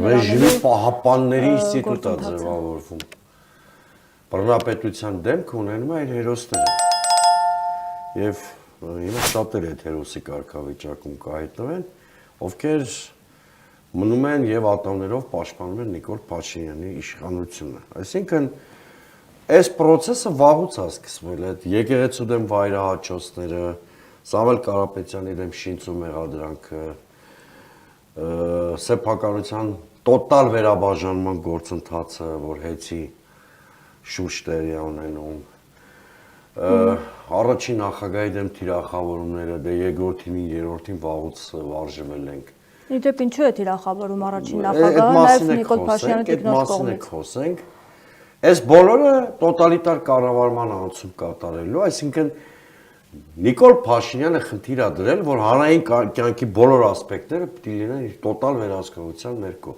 Ռեժիմի պահապանների ինստիտուտը ձևավորվում։ Բռնապետության դեմք ունենում է իր հերոսները։ Եվ հիմա շատերը այդ հերոսի կարգավիճակում կհայտնվեն, ովքեր մնում են եւ ատամներով պաշտպանում են Նիկոլ Փաշինյանի իշխանությունը։ Այսինքն այս process-ը վաղուց է սկսվել, այդ եկեղեցու դեմ վայրահաճոցները, Սամվել Կարապետյանի դեմ շինծու մեղադրանքը, սեփականության տոտալ վերաբաժանման գործընթացը, որ հեծի շուրջ տեղի ունենում, առաջին նախագահի դեմ թիրախավորումները, դե երկրորդին, երրորդին վաղուց վարժվել ենք։ Իդեպ ինչու է թիրախավորում առաջին նախագահը, նաև Նիկոլ Փաշինյանը տիկնոջ կողմից։ Այս բոլորը տոտալիտար կառավարման անցում կատարելու, այսինքն Նիկոլ Փաշինյանը խնդիր է դրել, որ հանրային կյանքի բոլոր ասպեկտները պետք է լինեն իր տոտալ վերահսկողության ներքո։